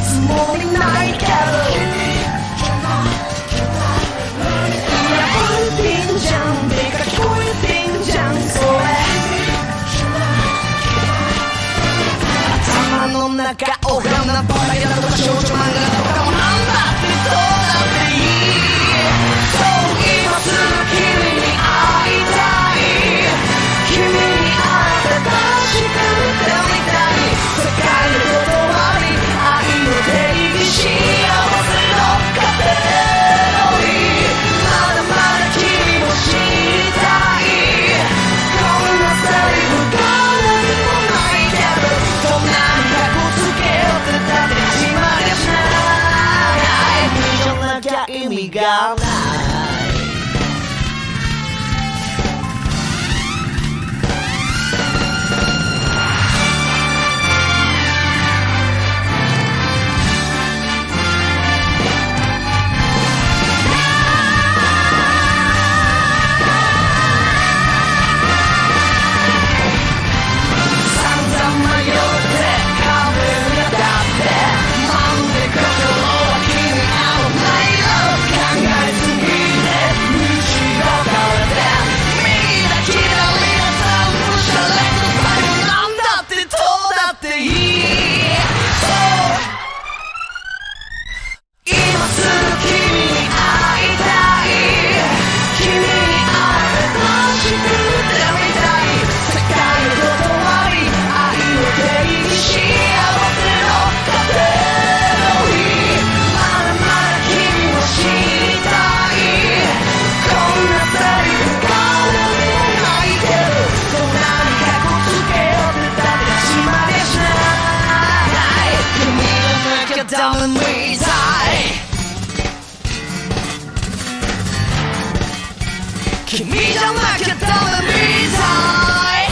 つもりないけどいやブルーティンじゃんでか聞こえてんじゃんそれ頭の中お花畑だとか少女漫画だとかもなんだってどうだっていいそう今すぐ君に会いたい君に会って確かめてみたい世界の断り愛の定義幸せのカテゴリーまだまだ君も知りたいこんなセリフが何もないけどどんなにかこつけようってだって始まりゃしないじゃなきゃ意味がない君じゃなきゃダメみたい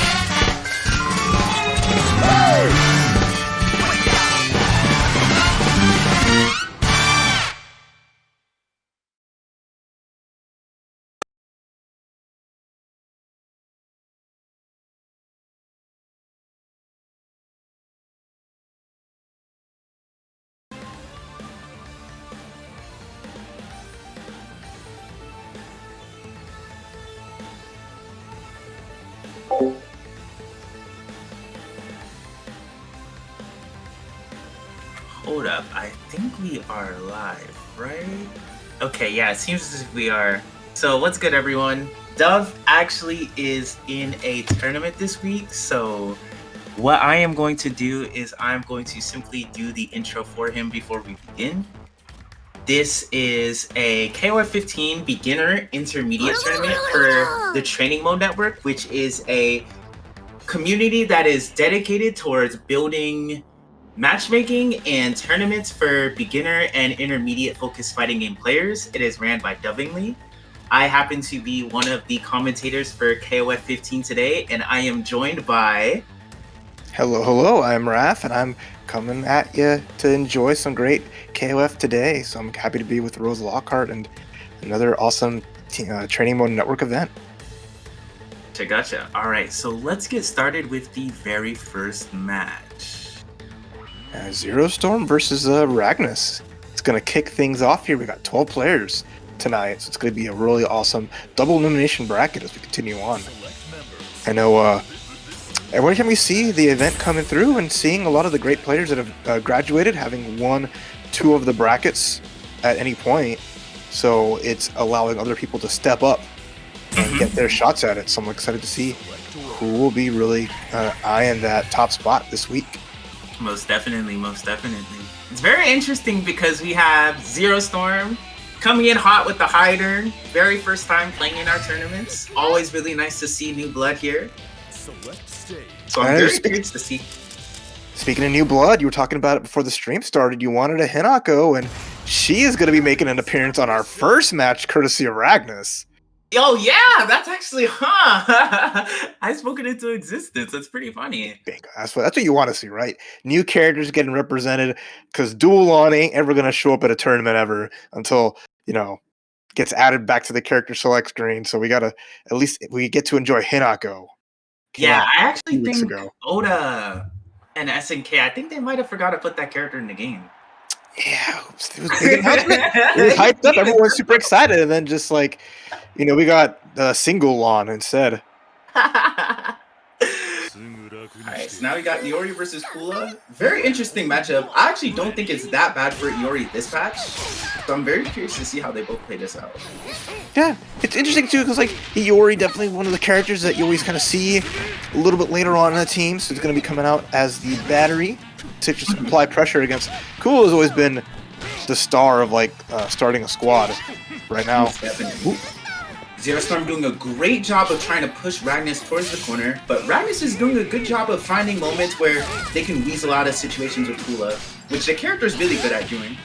Hold up, I think we are live, right? Okay, yeah, it seems as if we are. So what's good, everyone? Dove actually is in a tournament this week, so what I am going to do is I'm going to simply do the intro for him before we begin. This is a KOFXV beginner intermediate tournament for the Training Mode Network, which is a community that is dedicated towards building matchmaking and tournaments for beginner and intermediate focused fighting game players. It is ran by Dovingly. I happen to be one of the commentators for KOF15 today, and I am joined by... Hello, I'm Raph, and I'm coming at you to enjoy some great KOF today. So I'm happy to be with Rose Lockhart and another awesome Training Mode Network event. Gotcha. All right, so let's get started with the very first match. Zero Storm versus Ragnus. It's going to kick things off here. We got 12 players tonight, so it's going to be a really awesome double elimination bracket as we continue on. I know every time we see the event coming through and seeing a lot of the great players that have graduated, having won 2 of the brackets at any point, so it's allowing other people to step up and get their shots at it. So I'm excited to see who will be really eyeing that top spot this week. Most definitely. It's very interesting because we have Zero Storm coming in hot with the Hider. Very first time playing in our tournaments. Always really nice to see new blood here. So I'm very curious to see. Speaking of new blood, you were talking about it before the stream started. You wanted a Hinako, and she is going to be making an appearance on our first match courtesy of Ragnus. Oh yeah, that's actually, I spoke it into existence. That's pretty funny. That's what you want to see, right? New characters getting represented, because Duel On ain't ever going to show up at a tournament ever until, gets added back to the character select screen. So we got to, at least we get to enjoy Hinako. Yeah, I actually think Oda and SNK, I think they might have forgot to put that character in the game. Yeah, it was a big announcement. It was hyped up. Everyone's super excited, and then just like, we got the single on instead. Alright, so now we got Iori versus Kula. Very interesting matchup. I actually don't think it's that bad for Iori this patch. So I'm very curious to see how they both play this out. Yeah, it's interesting too because like Iori definitely one of the characters that you always kind of see a little bit later on in the team. So it's going to be coming out as the battery to just apply pressure against. Kula has always been the star of like starting a squad right now. Definitely. Zero Storm doing a great job of trying to push Ragnus towards the corner, but Ragnus is doing a good job of finding moments where they can weasel out of situations with Kula, which the character is really good at doing.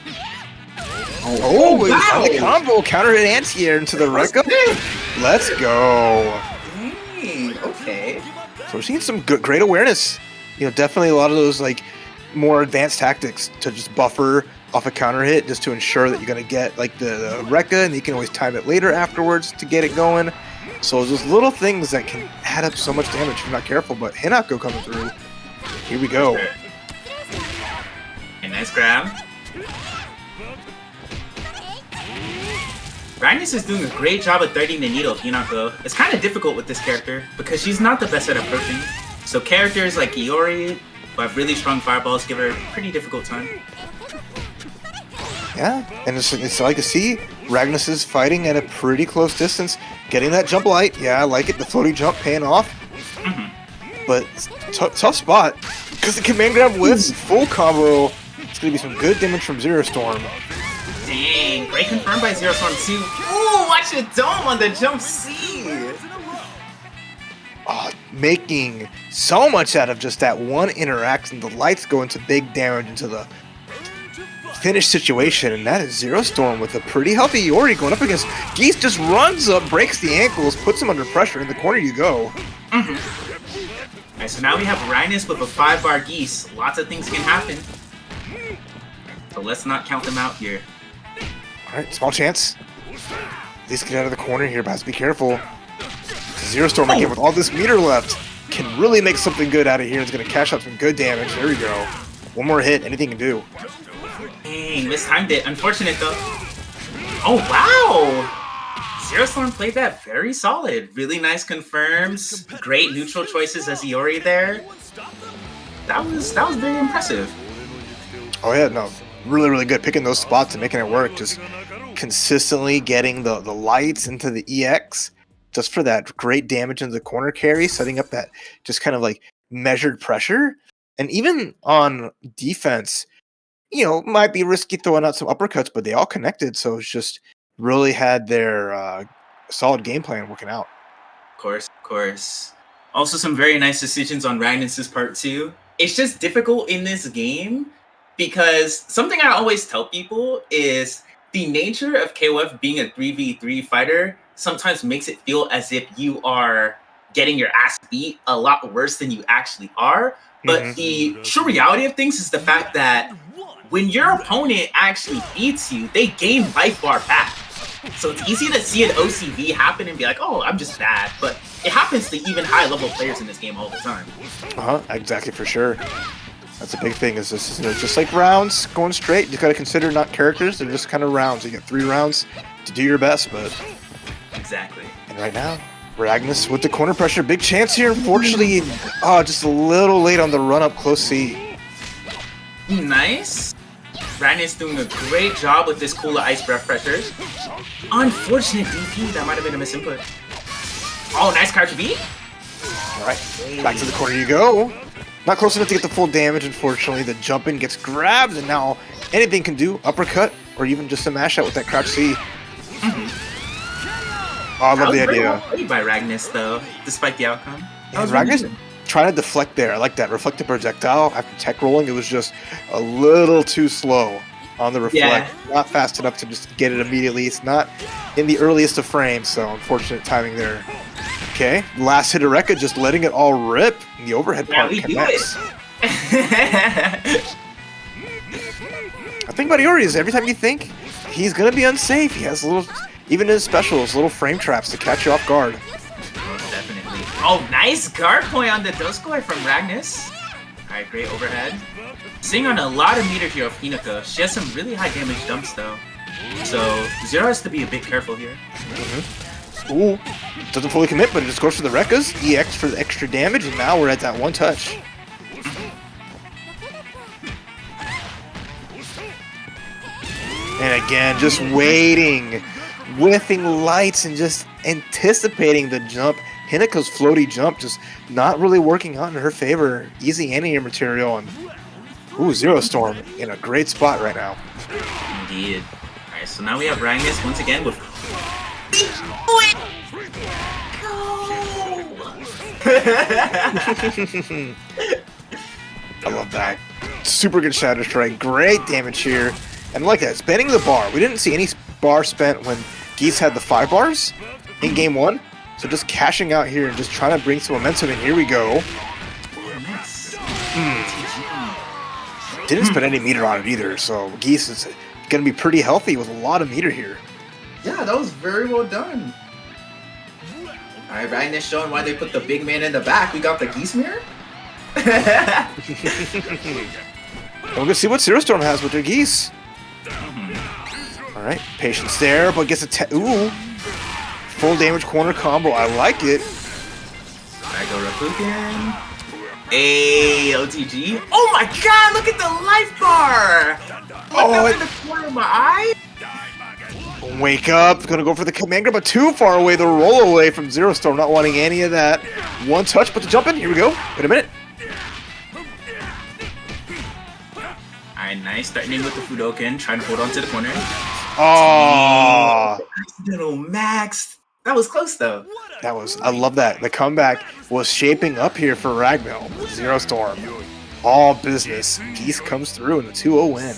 Oh, wow. The combo counter hit anti-air into the Rekka. Let's go. Dang, okay. So we're seeing some great awareness. Definitely a lot of those like more advanced tactics to just buffer off a counter hit just to ensure that you're going to get like the Rekka, and you can always time it later afterwards to get it going. So those little things that can add up so much damage if you're not careful, but Hinako coming through. Here we go. A nice grab. Ragnus is doing a great job of threading the needle of Hinako. It's kind of difficult with this character because she's not the best at approaching. So characters like Iori who have really strong fireballs give her a pretty difficult time. Yeah, and it's like to see Ragnus is fighting at a pretty close distance, getting that jump light. Yeah, I like it. The floaty jump paying off. But tough spot because the command grab whiffs, full combo. It's going to be some good damage from Zero Storm. Dang, great confirmed by Zero Storm too. Ooh, watch the dome on the jump C. Making so much out of just that one interaction. The lights go into big damage into the finish situation, and that is Zero Storm with a pretty healthy Iori going up against Geese. Just runs up, breaks the ankles, puts him under pressure. In the corner you go. Alright, so now we have Ragnus with a 5-bar Geese. Lots of things can happen. So let's not count them out here. Alright, small chance. At least get out of the corner here, but have to be careful. Zero Storm, again, with all this meter left, can really make something good out of here. It's going to cash out some good damage. There we go. One more hit, anything can do. Dang, mistimed it. Unfortunate, though. Oh, wow! Zero Storm played that very solid. Really nice confirms. Great neutral choices as Iori there. That was very impressive. Oh, yeah, no. Really, really good. Picking those spots and making it work. Just consistently getting the lights into the EX. Just for that great damage into the corner carry, setting up that just kind of like measured pressure. And even on defense, might be risky throwing out some uppercuts, but they all connected. So it's just really had their solid game plan working out. Of course. Also some very nice decisions on Ragnus' part too. It's just difficult in this game because something I always tell people is the nature of KOF being a 3v3 fighter sometimes makes it feel as if you are getting your ass beat a lot worse than you actually are. But the true reality of things is the fact that when your opponent actually beats you, they gain life bar back. So it's easy to see an OCV happen and be like, oh, I'm just bad. But it happens to even high level players in this game all the time. Exactly, for sure. That's a big thing. Is this just like rounds going straight? You got to consider not characters. They're just kind of rounds. You get 3 rounds to do your best, but exactly. And right now, Ragnus with the corner pressure. Big chance here. Unfortunately, just a little late on the run up close C. Nice. Ragnus doing a great job with this Kula ice breath pressure. Unfortunate DP. That might have been a misinput. Oh, nice crouch B. All right, back to the corner you go. Not close enough to get the full damage, unfortunately. The jump in gets grabbed, and now anything can do. Uppercut, or even just a mash out with that crouch C. Oh, I love the idea. Well played by Ragnus, though, despite the outcome. Yeah, Ragnus trying to deflect there. I like that. Reflective projectile after tech rolling. It was just a little too slow on the reflect. Yeah. Not fast enough to just get it immediately. It's not in the earliest of frames, so unfortunate timing there. Okay, last hit of Rekka, just letting it all rip. And the overhead part connects. The thing about Iori is every time you think he's going to be unsafe, he has little, even in his specials, little frame traps to catch you off guard. Most definitely. Oh, nice guard point on the Doskoi from Ragnus. Alright, great overhead. Seeing on a lot of meter here of Hinako. She has some really high damage jumps though. So Zero has to be a bit careful here. Ooh, doesn't fully commit, but it just goes for the Rekkas. EX for the extra damage, and now we're at that one touch. And again, just waiting, whiffing lights, and just anticipating the jump. Hinako's floaty jump just not really working out in her favor. Easy anti-air material, and ooh, Zero Storm in a great spot right now. Indeed. Alright, so now we have Ragnus once again with... I love that. Super good Shadow Strike. Great damage here. And like that, spending the bar. We didn't see any bar spent when Geese had the 5 bars in game 1. So just cashing out here and just trying to bring some momentum in. Here we go. Didn't spend any meter on it either. So Geese is going to be pretty healthy with a lot of meter here. Yeah, that was very well done. Alright, Ragnus showing why they put the big man in the back. We got the Geese mirror. We're going to see what Zero Storm has with their Geese. Alright, patience there, but gets a ooh. Full damage corner combo. I like it. I go Rakugan. Hey, OTG. Oh my god, look at the life bar! Oh, in the corner of my eye? Wake up. Gonna go for the command grab, but too far away. The roll away from Zero Storm, not wanting any of that. One touch, but the jump in. Here we go. Wait a minute. Alright, nice. Threatening with the Fudoken, trying to hold on to the corner. Oh, Accidental max. That was close though. that was. I love that. The comeback was shaping up here for Ragnar. Zero Storm. All business. Geese comes through in the 2-0 win.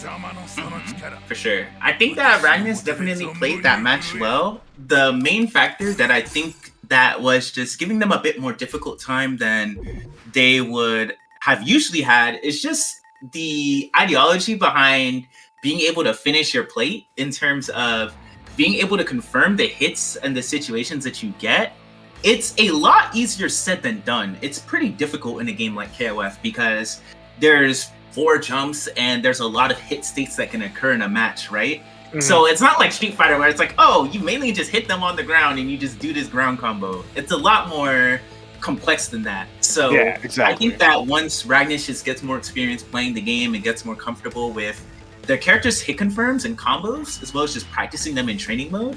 For sure. I think that Ragnus definitely played that match well. The main factor that I think that was just giving them a bit more difficult time than they would have usually had is just the ideology behind being able to finish your plate in terms of being able to confirm the hits and the situations that you get. It's a lot easier said than done. It's pretty difficult in a game like KOF because there's 4 jumps and there's a lot of hit states that can occur in a match, right? Mm-hmm. So it's not like Street Fighter where it's like, oh, you mainly just hit them on the ground and you just do this ground combo. It's a lot more complex than that. So yeah, exactly. I think that once Ragnus just gets more experience playing the game and gets more comfortable with their characters' hit confirms and combos, as well as just practicing them in training mode,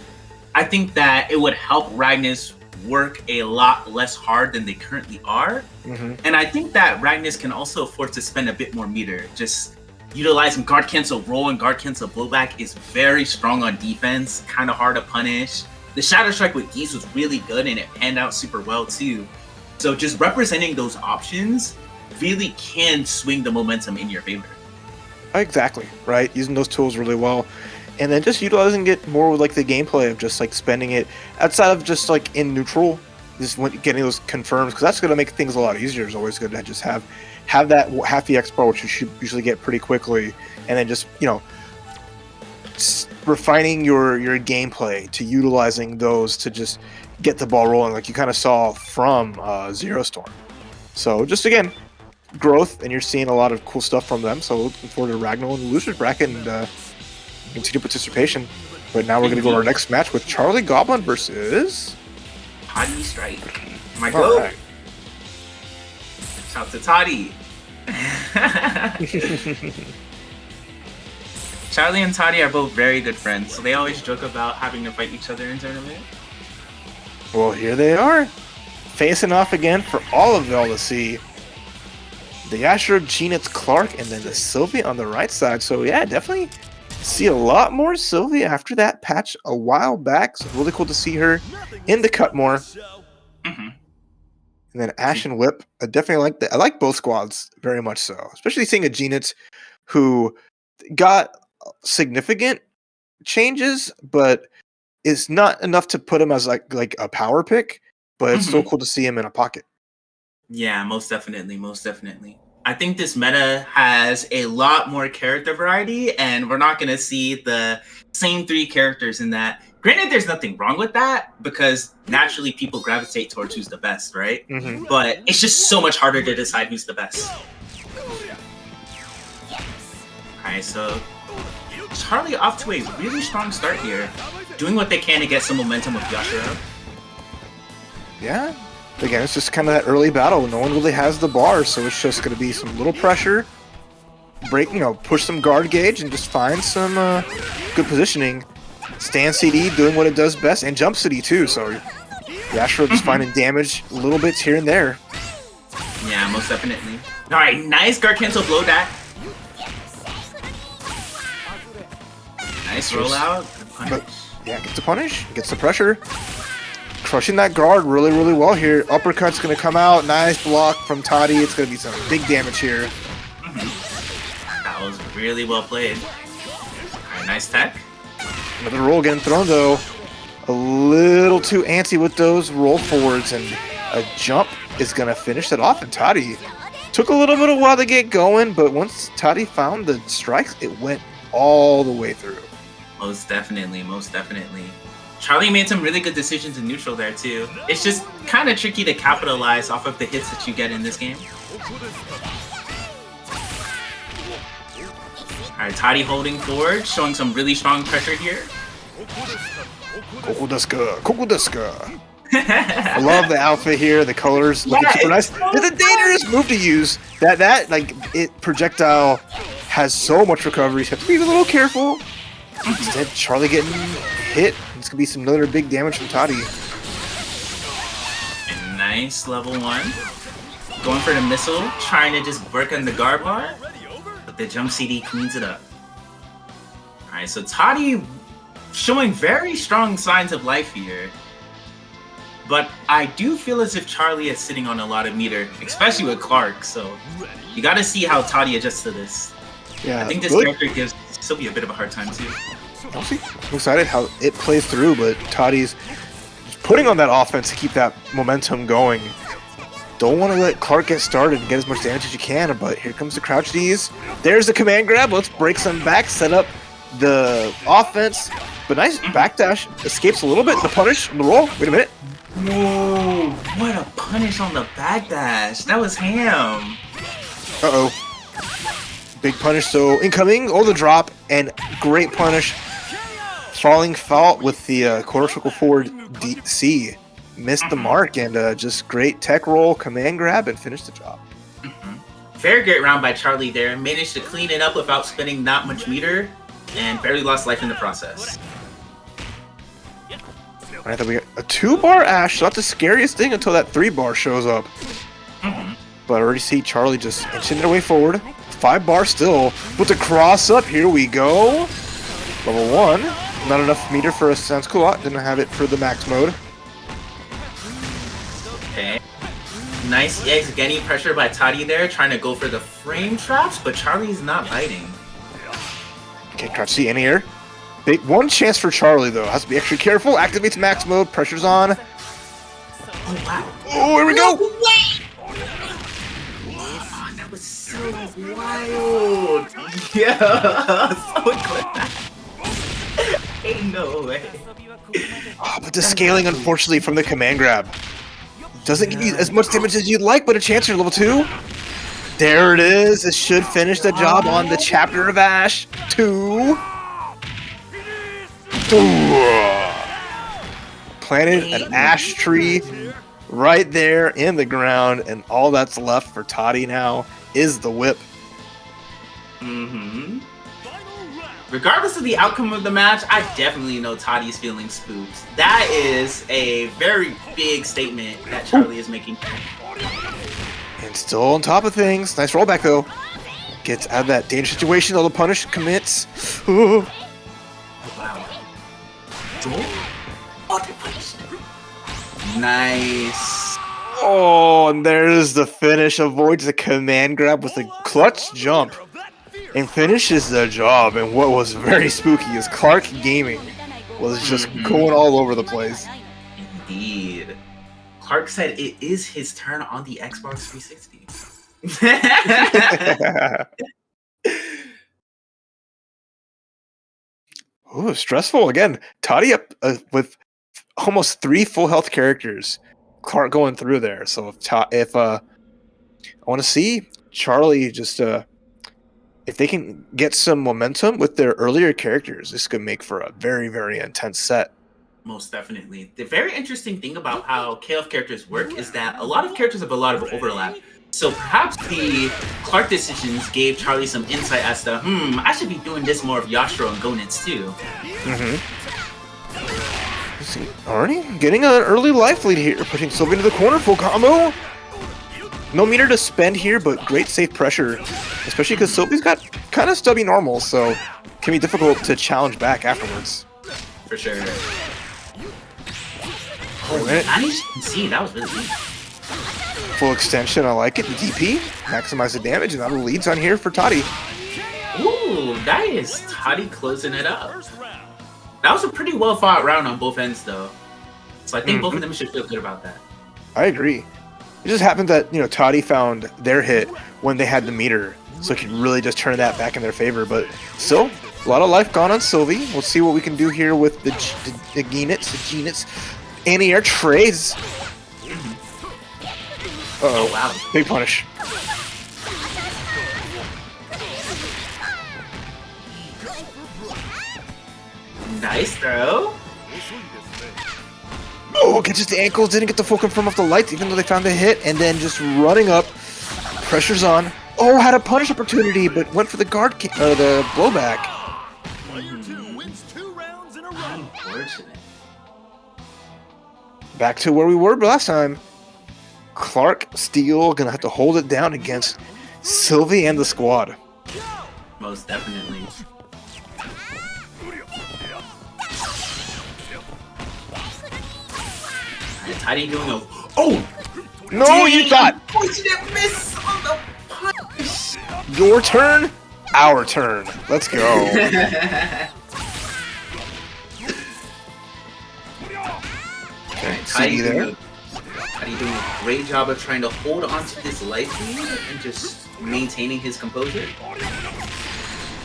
I think that it would help Ragnus work a lot less hard than they currently are. Mm-hmm. And I think that Ragnus can also afford to spend a bit more meter. Just utilizing guard cancel roll and guard cancel blowback is very strong on defense, kind of hard to punish. The Shadow Strike with Geese was really good and it panned out super well too. So just representing those options really can swing the momentum in your favor. Exactly, right? Using those tools really well. And then just utilizing it more with like the gameplay of just like spending it outside of just like in neutral, just getting those confirms, because that's going to make things a lot easier. It's always good to just have that half the X bar, which you should usually get pretty quickly, and then just, you know, refining your gameplay to utilizing those to just get the ball rolling, like you kind of saw from Zero Storm. So just again, growth, and you're seeing a lot of cool stuff from them. So looking forward to Ragnar in the losers bracket and continue participation. But now we're going to go to our next match with Charlie Goblin versus Toddy Strike. My go. Right. Shout to Toddy. Charlie and Toddy are both very good friends, so they always joke about having to fight each other in tournament. Well, here they are, facing off again for all of y'all to see. The Astro, Genet's Clark, and then the Sylvia on the right side. So yeah, definitely see a lot more Sylvia after that patch a while back. So really cool to see her in the cut more. Mm-hmm. And then Ash and Whip, I definitely like that. I like both squads very much so, especially seeing a Genet who got significant changes, but it's not enough to put him as like a power pick. But it's still cool to see him in a pocket. Yeah, most definitely, most definitely. I think this meta has a lot more character variety, and we're not going to see the same 3 characters in that. Granted, there's nothing wrong with that, because naturally people gravitate towards who's the best, right? Mm-hmm. But it's just so much harder to decide who's the best. Alright, so Charlie off to a really strong start here. Doing what they can to get some momentum with Yashiro. Yeah. Again, it's just kind of that early battle. No one really has the bar, so it's just going to be some little pressure. Break, push some guard gauge and just find some good positioning. Stand CD doing what it does best, and jump CD too, so Yashiro just finding damage little bits here and there. Yeah, most definitely. Alright, nice guard cancel blow dash. Nice rollout. But yeah, gets the punish, gets the pressure. Crushing that guard really, really well here. Uppercut's going to come out. Nice block from Toddy. It's going to be some big damage here. That was really well played. Alright, nice tech. Another roll getting thrown though. A little too antsy with those roll forwards, and a jump is going to finish that off. And Toddy took a little bit of a while to get going, but once Toddy found the strikes, it went all the way through. Most definitely, most definitely. Charlie made some really good decisions in neutral there too. It's just kind of tricky to capitalize off of the hits that you get in this game. Alright, Toddy holding forward, showing some really strong pressure here. Kokodeska. I love the outfit here, the colors looking super nice. It's a dangerous move to use. Projectile has so much recovery, so you have to be a little careful. Instead, Charlie getting hit. It's gonna be some another big damage from Toddy. Nice level 1. Going for the missile, trying to just work on the guard bar, but the jump CD cleans it up. Alright, so Toddy showing very strong signs of life here. But I do feel as if Charlie is sitting on a lot of meter, especially with Clark, so you gotta see how Toddy adjusts to this. Yeah, I think this really character gives Sylvia a bit of a hard time too. I'm excited how it plays through, but Toddy's putting on that offense to keep that momentum going. Don't want to let Clark get started and get as much damage as you can, but here comes the crouch D's. There's the command grab. Let's break some back, set up the offense. But nice backdash. Escapes a little bit. The punish on the roll. Wait a minute. Whoa, what a punish on the backdash. That was ham. Uh-oh. Big punish, so incoming. Oh, the drop, and great punish. Falling fault with the quarter circle forward DC. Missed the mark, and just great tech roll, command grab, and finish the job. Very great round by Charlie there. Managed to clean it up without spending not much meter, and barely lost life in the process. Alright, then we got a 2-bar Ash. Not the scariest thing until that 3-bar shows up. But I already see Charlie just inching their way forward. 5-bar still. With the cross up, here we go. Level 1. Not enough meter for a Sans Culotte. Didn't have it for the max mode. Okay. Nice eggs getting pressure by Toddy there, trying to go for the frame traps, but Charlie's not biting. Okay, crouch C in here. Big one chance for Charlie though. Has to be extra careful. Activates max mode. Pressure's on. Oh wow. Oh, here we go. Oh, that was so wild. Yeah. So glad. Ain't no way. Oh, but the scaling, unfortunately, from the command grab doesn't give you as much damage as you'd like, but a chance for level 2. There it is. It should finish the job on the chapter of Ash 2. Planted an ash tree right there in the ground, and all that's left for Toddy now is the whip. Regardless of the outcome of the match, I definitely know Toddy's feeling spooked. That is a very big statement that Charlie is making. And still on top of things. Nice rollback though. Gets out of that dangerous situation. All the punish commits. Ooh. Wow. Oh, they punished. Nice. Oh, and there's the finish. Avoids the command grab with a clutch jump. And finishes the job. And what was very spooky is Clark Gaming was just going all over the place. Indeed. Clark said it is his turn on the Xbox 360. Ooh, stressful again. Toddy up with almost 3 full health characters. Clark going through there. So if I want to see Charlie just if they can get some momentum with their earlier characters, this could make for a very, very intense set. Most definitely. The very interesting thing about how KOF characters work is that a lot of characters have a lot of overlap. So perhaps the Clark decisions gave Charlie some insight as to, I should be doing this more of Yashiro and Gonitz too. Already getting an early life lead here, pushing Sylvie into the corner, full combo. No meter to spend here, but great safe pressure, especially because Sylvie's got kind of stubby normal, so it can be difficult to challenge back afterwards. For sure. Oh, man. I need to see, that was really deep. Full extension, I like it. The DP, maximize the damage, and that'll leads on here for Toddy. Ooh, that is Toddy closing it up. That was a pretty well fought round on both ends, though. So I think both of them should feel good about that. I agree. It just happened that, Toddy found their hit when they had the meter, so it could really just turn that back in their favor. But still, a lot of life gone on Sylvie. We'll see what we can do here with the Genitz. Anti-air trades. Oh, wow. Big punish. Nice throw. Oh, catches the ankles, didn't get the full confirm off the lights, even though they found the hit, and then just running up. Pressure's on. Oh, had a punish opportunity, but went for the the blowback. Unfortunate. Back to where we were last time. Clark Steele gonna have to hold it down against Sylvie and the squad. Most definitely. Toddy doing a... Oh! No, dang, you thought! Unfortunate miss on the punish! Your turn, our turn. Let's go. Okay, Toddy there. Toddy doing a great job of trying to hold onto this life lead and just maintaining his composure.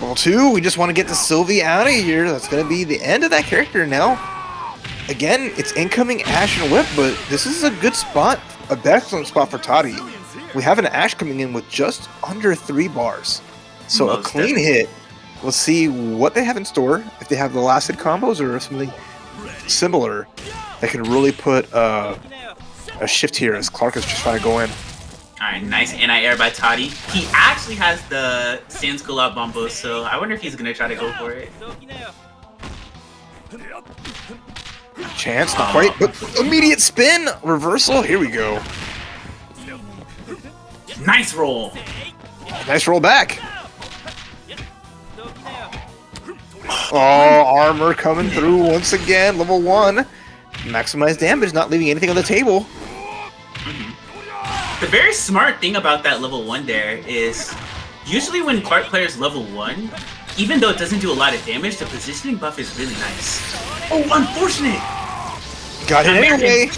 Level 2, we just want to get the Sylvie out of here. That's going to be the end of that character now. Again, it's incoming Ash and Whip, but this is a good spot, an excellent spot for Toddy. We have an Ash coming in with just under 3 bars. So a clean hit. We'll see what they have in store, if they have the last hit combos or something similar that can really put a shift here as Clark is just trying to go in. Alright, nice anti-air by Toddy. He actually has the Sans Collab Bombo, so I wonder if he's going to try to go for it. Chance, not quite, but immediate spin, reversal, here we go. Nice roll. Nice roll back. Oh, armor coming through once again, level 1. Maximize damage, not leaving anything on the table. The very smart thing about that level 1 there is usually when Clark players level 1, even though it doesn't do a lot of damage, the positioning buff is really nice. Oh, unfortunate! Got it anyway.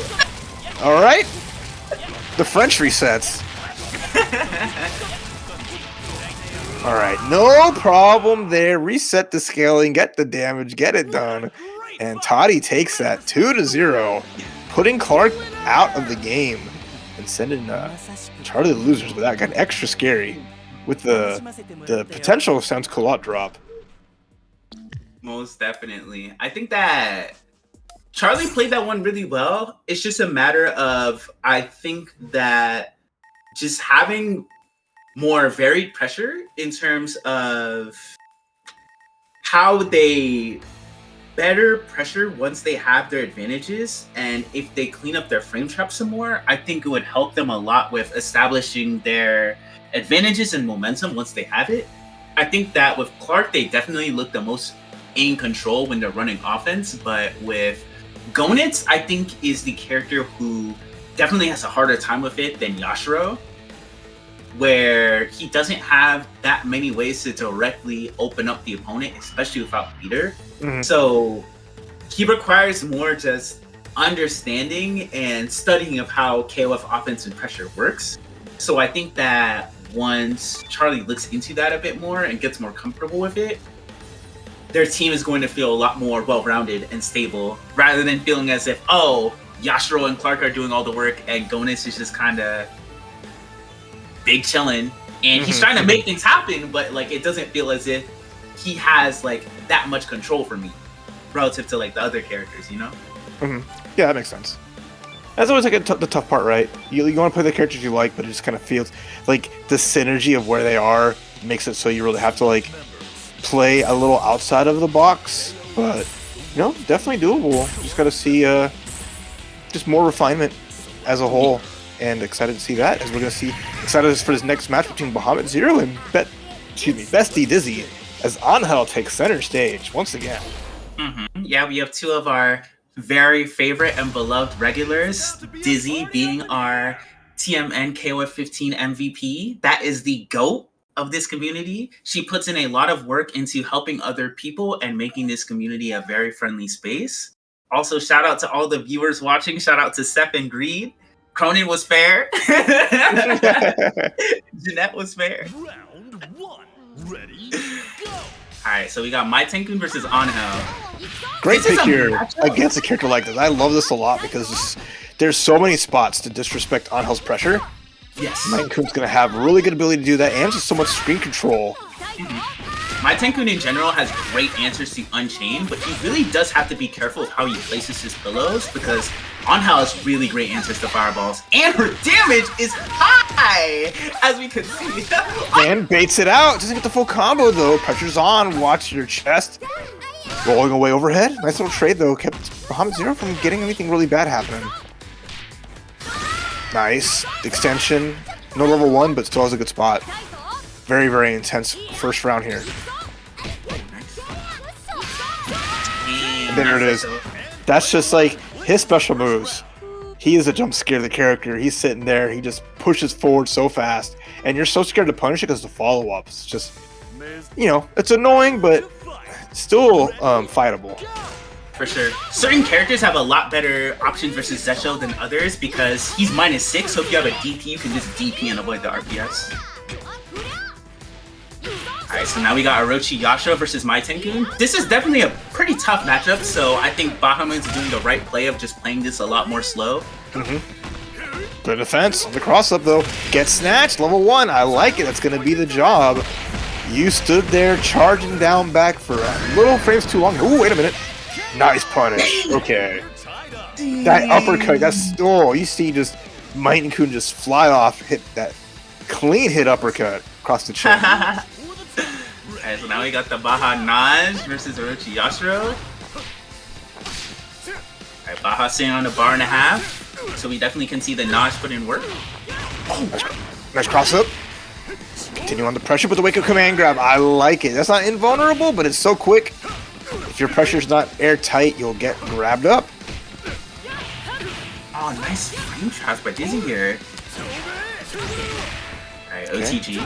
All right. The French resets. All right, no problem there. Reset the scaling, get the damage, get it done. And Toddy takes that 2-0, putting Clark out of the game and sending Charlie the losers. But that got extra scary with the potential Sans Culotte drop. Most definitely. I think that Charlie played that one really well. It's just a matter of, I think that just having more varied pressure in terms of how they better pressure once they have their advantages, and if they clean up their frame trap some more, I think it would help them a lot with establishing their advantages and momentum once they have it. I think that with Clark, they definitely look the most in control when they're running offense, but with Gonitz, I think is the character who definitely has a harder time with it than Yashiro, where he doesn't have that many ways to directly open up the opponent, especially without leader. So he requires more just understanding and studying of how KOF offense and pressure works. So I think that once Charlie looks into that a bit more and gets more comfortable with it, their team is going to feel a lot more well-rounded and stable, rather than feeling as if, oh, Yashiro and Clark are doing all the work and Gonitz is just kind of big chilling and he's trying to make things happen, but like it doesn't feel as if he has like that much control for me relative to like the other characters, you know? Yeah, that makes sense. That's always like the tough part, right? You want to play the characters you like, but it just kind of feels like the synergy of where they are makes it so you really have to like play a little outside of the box. But you know, definitely doable. Just got to see just more refinement as a whole, and excited to see that. As we're gonna see, excited for this next match between Bahamut Zero and Bestie Dizzy, as Angel takes center stage once again. Yeah, we have two of our very favorite and beloved regulars, Dizzy being our TMN KOFXV MVP. That is the GOAT of this community. She puts in a lot of work into helping other people and making this community a very friendly space. Also, shout out to all the viewers watching. Shout out to Sep and Greed. Cronin was fair. Jeanette was fair. Round 1. Ready, go! Alright, so we got My Tenkun versus Angel. Great pick here against a character like this. I love this a lot because there's so many spots to disrespect Angel's pressure. Yes. My Tenkun's going to have really good ability to do that, and just so much screen control. My Tenkun in general has great answers to Unchained, but he really does have to be careful of how he places his pillows, because Angel has really great answers to fireballs, and her damage is high, as we can see. And baits it out. Doesn't get the full combo, though. Pressure's on. Watch your chest. Rolling away overhead. Nice little trade, though. Kept Bahamut Zero from getting anything really bad happening. Nice. Extension. No level 1, but still has a good spot. Very, very intense first round here. And there it is. That's just like his special moves. He is a jump scare of the character. He's sitting there. He just pushes forward so fast. And you're so scared to punish it because the follow-ups. Just, you know, it's annoying, but still fightable. For sure. Certain characters have a lot better options versus Zesho than others because he's -6, so if you have a DP, you can just DP and avoid the RPS. Alright, so now we got Orochi Yashiro versus My Tenkun. This is definitely a pretty tough matchup, so I think Bahamut's doing the right play of just playing this a lot more slow. Good defense. The cross-up, though. Get snatched. Level 1. I like it. That's going to be the job. You stood there charging down back for little frames too long. Ooh, wait a minute. Nice punish. Okay. That uppercut, that's... Oh, you see just My Tenkun just fly off, hit that clean hit uppercut across the chin. Alright, so now we got the Baha Naj versus Orochi Yashiro. Alright, Baha sitting on a bar and a half, so we definitely can see the Naj put in work. Nice cross up. Continue on the pressure, but the wake up command grab. I like it. That's not invulnerable, but it's so quick. If your pressure's not airtight, you'll get grabbed up. Oh, nice frame traps by Dizzy here. Alright, OTG.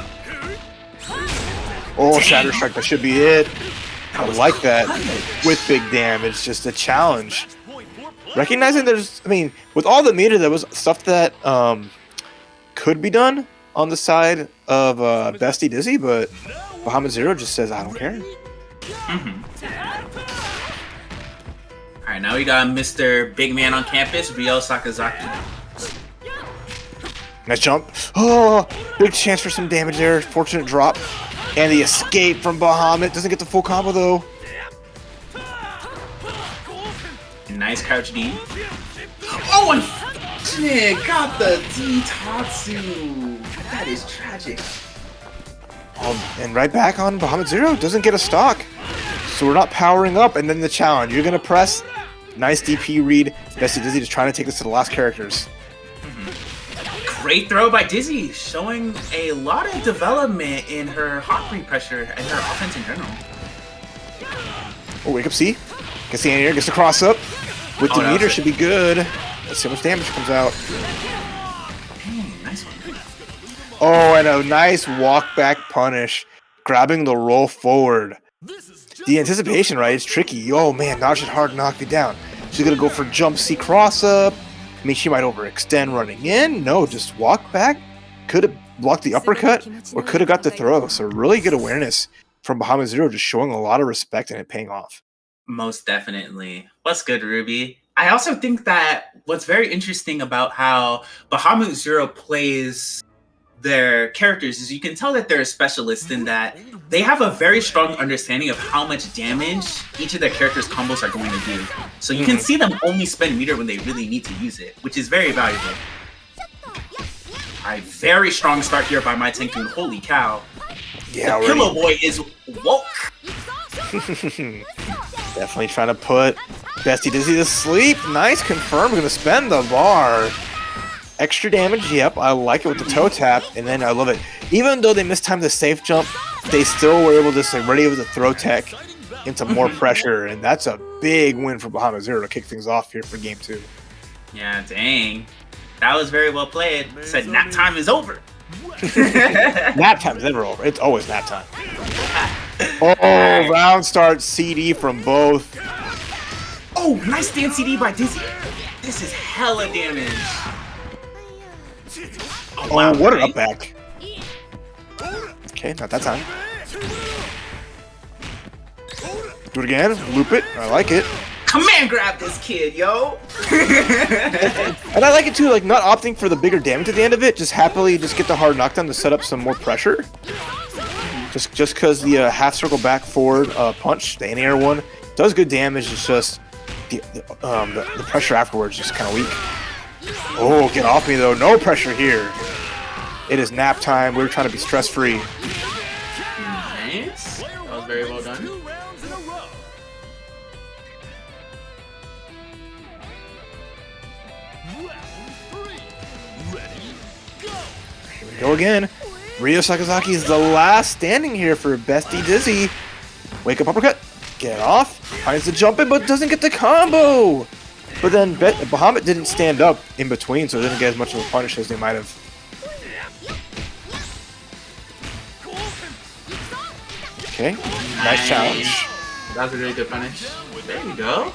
Oh, Shatter Strike, that should be it. I like that. With big damage, just a challenge. Recognizing there's, I mean, with all the meter, there was stuff that could be done on the side of Bestie Dizzy, but Bahamut Zero just says, I don't care. Alright, now we got Mr. Big Man on campus, Ryo Sakazaki. Nice jump. Oh, big chance for some damage there. Fortunate drop. And the escape from Bahamut. Doesn't get the full combo, though. Nice crouch D. Oh, unfortunate! Got the D Tatsu! That is tragic. And right back on Bahamut Zero. Doesn't get a stock. So we're not powering up. And then the challenge. You're going to press. Nice DP read. Bestie Dizzy just trying to take this to the last characters. Great throw by Dizzy, showing a lot of development in her hot free pressure and her offense in general. Oh, wake up C. Gets the anti-air, gets the cross up. With the meter should be good. Let's see how much damage comes out. Nice one. Oh, and a nice walk back punish. Grabbing the roll forward. The anticipation, right? It's tricky. Oh man, Naj is hard to knock you down. She's gonna go for jump C cross up. I mean, she might overextend running in. No, just walk back. Could have blocked the uppercut or could have got the throw. So really good awareness from Bahamut Zero, just showing a lot of respect and it paying off. Most definitely. What's good, Ruby? I also think that what's very interesting about how Bahamut Zero plays their characters is you can tell that they're a specialist in that they have a very strong understanding of how much damage each of their characters' combos are going to do. So you can see them only spend meter when they really need to use it, which is very valuable. Alright, very strong start here by my Tenku. Holy cow. Yeah, the Pillow Boy is woke. Definitely trying to put Bestie Dizzy to sleep. Nice confirm. Gonna spend the bar. Extra damage, yep, I like it with the toe tap, and then I love it. Even though they mistimed the safe jump, they still were able to stay ready with the throw tech into more pressure, and that's a big win for Bahamut Zero to kick things off here for game 2. Yeah, dang. That was very well played. Said nap time is over. Nap time is never over. It's always nap time. Oh, round start CD from both. Oh, nice stand CD by Dizzy. This is hella damage. Oh, wow, what an up back. Okay, not that time. Do it again. Loop it. I like it. Command grab this kid, yo. And I like it too, like not opting for the bigger damage at the end of it, just happily just get the hard knockdown to set up some more pressure. Just because the half circle back forward punch, the in-air one, does good damage. It's just the pressure afterwards is just kind of weak. Oh, get off me though. No pressure here. It is nap time. We're trying to be stress-free. Nice. That was very well done. Here we go again. Ryo Sakazaki is the last standing here for Bestie Dizzy. Wake up uppercut. Get off. Finds the jump in, but doesn't get the combo. But then Bahamut didn't stand up in between, so it didn't get as much of a punish as they might have. Okay, nice challenge. That was a really good punish. There we go.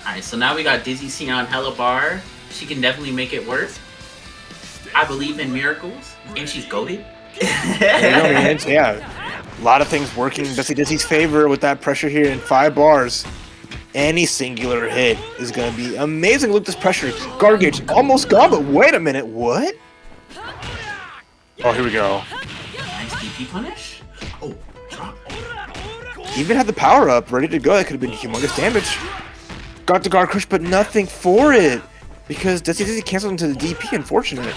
Alright, so now we got Dizzy C on hella bar. She can definitely make it work. I believe in miracles, and she's goated. Yeah, a lot of things working in Bestie Dizzy's favor with that pressure here in 5 bars. Any singular hit is going to be amazing. Look at this pressure. Guard gauge almost gone, but wait a minute. What? Oh, here we go. Nice DP punish. Oh, drop. Even had the power up ready to go. That could have been humongous damage. Got the guard crush, but nothing for it. Because Bestie Dizzy canceled into the DP, unfortunate.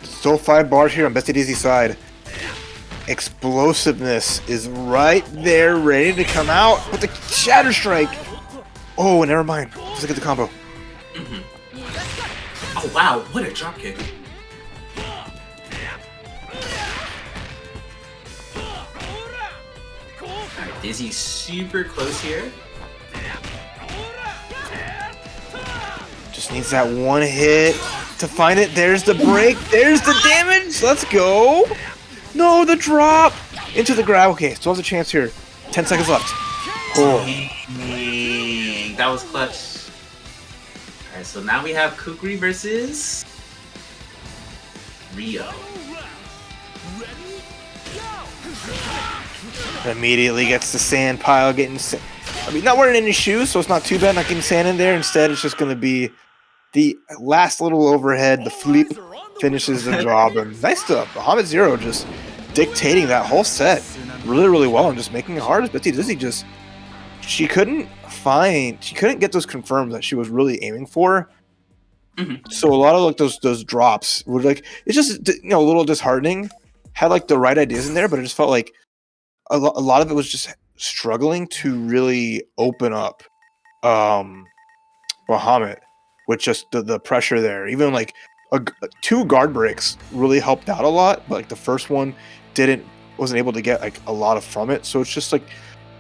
Still 5 bars here on Bestie Dizzy's side. Explosiveness is right there, ready to come out with the Shatter Strike. Oh, never mind. Let's look at the combo. Oh wow, what a drop kick. Alright, Dizzy's super close here. Just needs that one hit to find it. There's the break. There's the damage. Let's go. No, the drop into the grab. Okay, still has a chance here. 10 seconds left. Oh. Dang, that was clutch. Alright, so now we have Kukri versus Ryo. Immediately gets the sand pile getting. I mean, not wearing any shoes, so it's not too bad not getting sand in there. Instead, it's just going to be the last little overhead. The flip finishes the job. And nice stuff. Bahamut Zero just dictating that whole set really, really well and just making it hard. As Bestie Dizzy just, she couldn't get those confirms that she was really aiming for. So a lot of like those drops were like, it's just, you know, a little disheartening. Had like the right ideas in there, but it just felt like a lot of it was just struggling to really open up Bahamut with just the pressure there. Even like 2 guard breaks really helped out a lot, but like the first one wasn't able to get like a lot of from it. So it's just like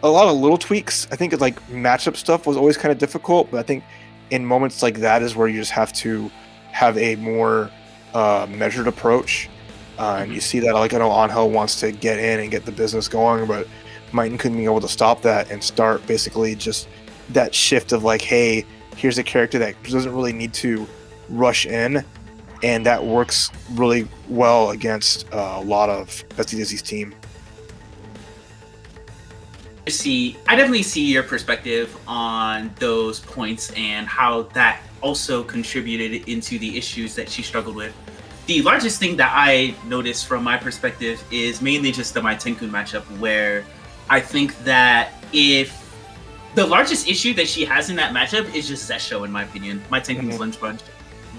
a lot of little tweaks. I think like matchup stuff was always kind of difficult, but I think in moments like that is where you just have to have a more measured approach. And you see that, like, I know Angel wants to get in and get the business going, but Mighton couldn't be able to stop that and start basically just that shift of like, hey, here's a character that doesn't really need to rush in, and that works really well against a lot of Bestie Dizzy's team. I definitely see your perspective on those points and how that also contributed into the issues that she struggled with. The largest thing that I noticed from my perspective is mainly just the My Tenkun matchup, where I think that if the largest issue that she has in that matchup is just Zesho, in my opinion, My Tenkun's Lunge Punch,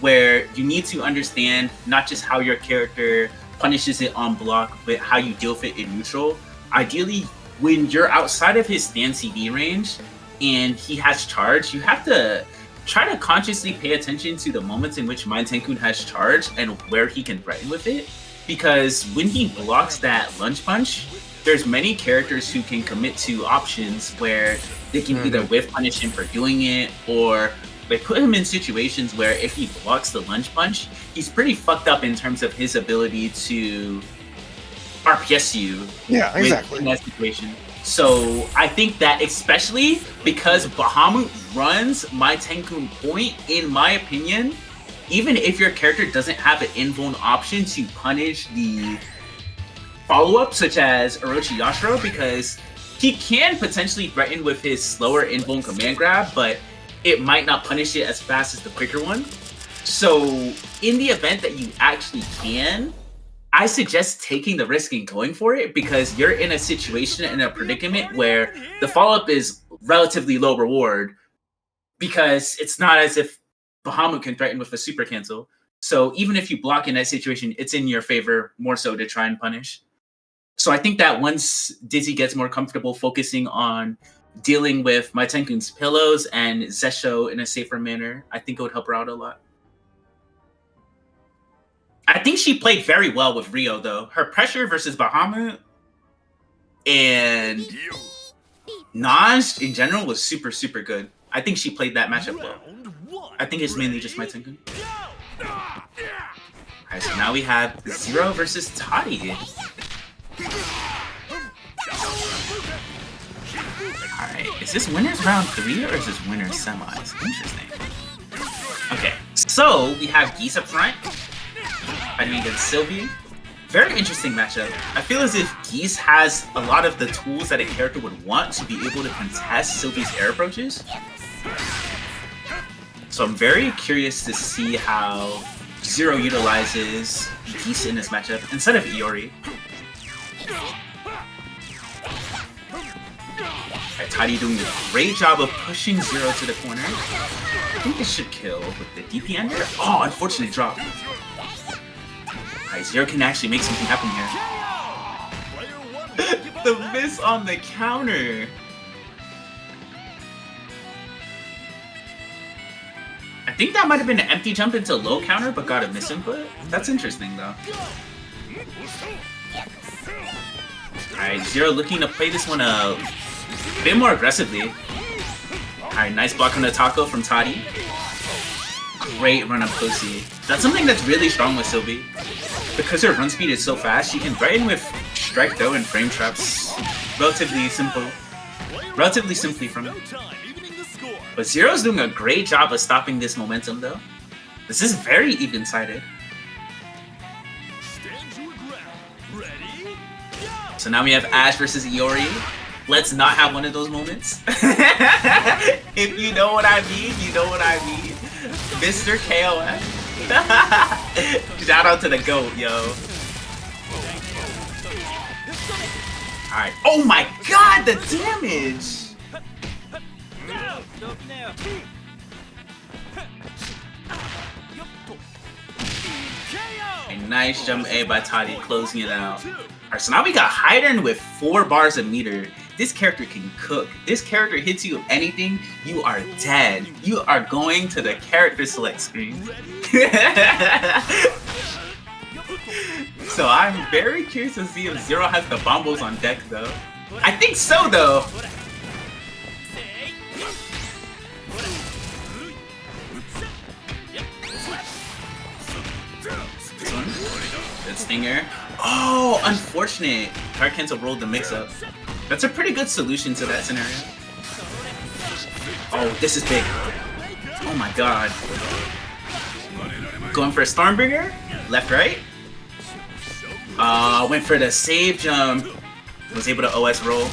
where you need to understand not just how your character punishes it on block, but how you deal with it in neutral. Ideally, when you're outside of his stand CD range and he has charge, you have to try to consciously pay attention to the moments in which My Tenkun has charge and where he can threaten with it. Because when he blocks that lunge punch, there's many characters who can commit to options where they can either whiff punish him for doing it, or they put him in situations where if he blocks the lunge punch, he's pretty fucked up in terms of his ability to RPS you. Yeah, exactly. In that situation. So I think that especially because Bahamut runs My Tenkun point, in my opinion, even if your character doesn't have an invuln option to punish the follow-up, such as Orochi Yashiro, because he can potentially threaten with his slower invuln command grab, but it might not punish it as fast as the quicker one. So in the event that you actually can, I suggest taking the risk and going for it, because you're in a situation, in a predicament where the follow-up is relatively low reward, because it's not as if Bahamut can threaten with a super cancel. So even if you block in that situation, it's in your favor more so to try and punish. So I think that once Dizzy gets more comfortable focusing on dealing with My Tenkun's pillows and Zesho in a safer manner, I think it would help her out a lot. I think she played very well with Rio, though. Her pressure versus Bahamut and Naj in general was super, super good. I think she played that matchup well. I think it's mainly just My Tenkun. Alright, so now we have Zero versus Toddy. Alright, is this winners round 3 or is this winners semis? Interesting. Okay, so we have Geese up front fighting against Sylvie. Very interesting matchup. I feel as if Geese has a lot of the tools that a character would want to be able to contest Sylvie's air approaches. So I'm very curious to see how Zero utilizes Geese in this matchup instead of Iori. Alright, Toddy doing a great job of pushing Zero to the corner. I think this should kill with the DP ender. Oh, unfortunate drop. Alright, Zero can actually make something happen here. The miss on the counter. I think that might have been an empty jump into low counter, but got a miss input. That's interesting, though. Alright, Zero looking to play this one a bit more aggressively. Alright, nice block on the taco from Toddy. Great run up Kosi. That's something that's really strong with Sylvie. Because her run speed is so fast, she can threaten with strike throw and frame traps relatively simply from it. But Zero's doing a great job of stopping this momentum, though. This is very even-sided. So now we have Ash versus Iori. Let's not have one of those moments. If you know what I mean, you know what I mean. Mr. KOF. Shout out to the GOAT, yo. Alright. Oh my god, the damage! A nice jump A by Toddy, closing it out. Alright, so now we got Hydern with 4 bars of meter. This character can cook. This character hits you with anything, you are dead. You are going to the character select screen. So I'm very curious to see if Zero has the bombos on deck, though. I think so, though. This one. Good stinger. Oh, unfortunate. Card cancel rolled the mix-up. That's a pretty good solution to that scenario. Oh, this is big. Oh my god. Going for a Stormbringer. Left, right. Went for the save jump. Was able to OS roll.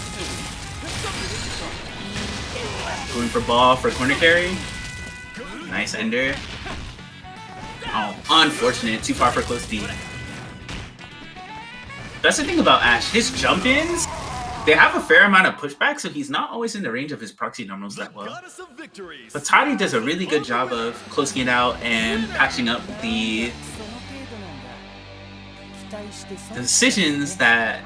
Going for ball for corner carry. Nice ender. Oh, unfortunate. Too far for close D. That's the thing about Ash. His jump-ins, they have a fair amount of pushback, so he's not always in the range of his proxy normals that well. But Toddy does a really good job of closing it out and patching up the decisions that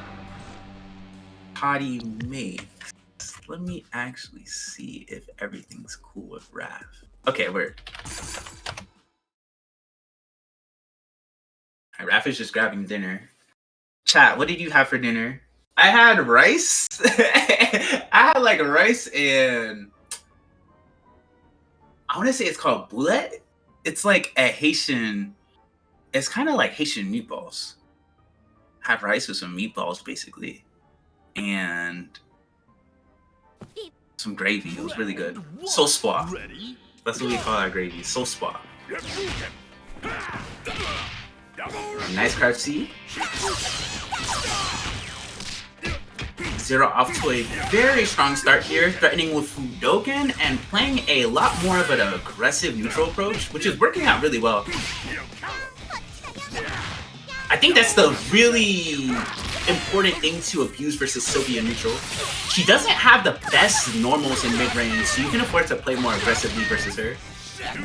Toddy makes. Let me actually see if everything's cool with Raph. Okay, word. Raph is just grabbing dinner. Chat, what did you have for dinner? I had rice. I had like rice and I want to say it's called boulet. It's like a Haitian. It's kind of like Haitian meatballs. I had rice with some meatballs basically, and some gravy. It was really good. Sauce pois. That's what we call our gravy. Sauce pois. Nice crouch C. Zero off to a very strong start here, threatening with Fudoken and playing a lot more of an aggressive neutral approach, which is working out really well. I think that's the really important thing to abuse versus Sylvia neutral. She doesn't have the best normals in mid-range, so you can afford to play more aggressively versus her.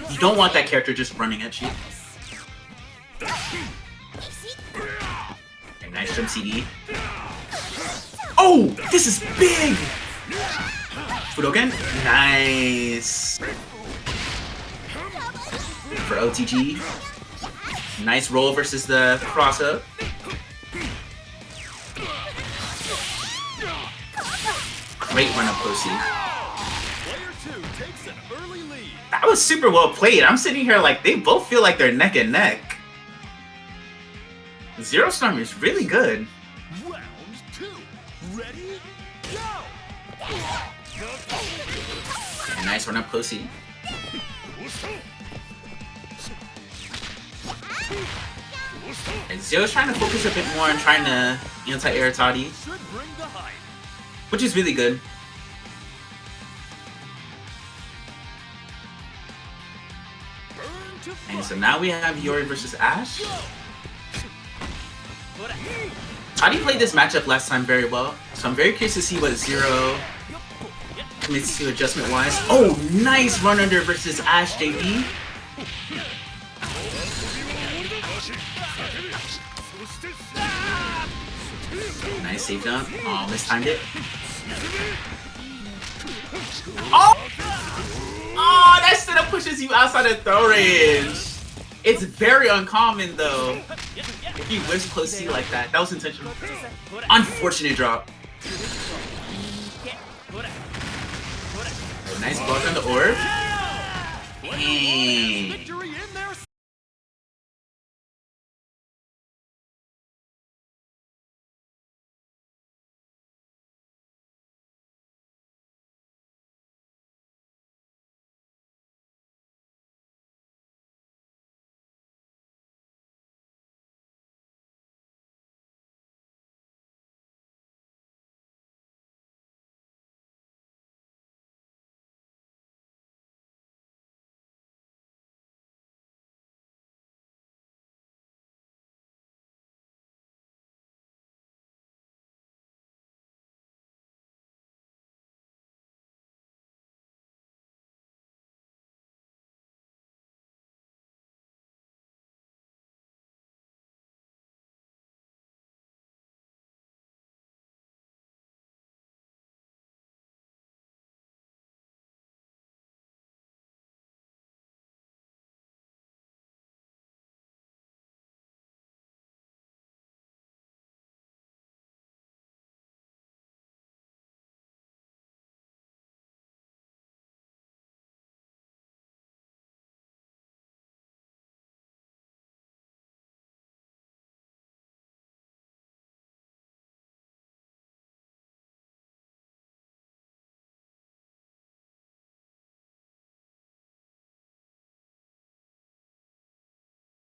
You don't want that character just running at you. And nice jump CD. Oh, this is big! Fudoken, nice. For OTG. Nice roll versus the cross-up. Great run-up Posey. That was super well played. I'm sitting here like, they both feel like they're neck and neck. Zero Storm is really good. Round 2. Ready? Go! And nice run up Posey. And Zero's trying to focus a bit more on trying to anti-air Toddy, which is really good. And so now we have Yori versus Ash. Toddy played this matchup last time very well, so I'm very curious to see what Zero commits to adjustment-wise. Oh, nice run under versus Ash JB. Nice save jump. Oh, mistimed it. Oh! Oh, that setup pushes you outside of throw range. It's very uncommon though. If you whiffs close C like that, that was intentional. Unfortunate drop. Oh, nice block on the orb. Dang.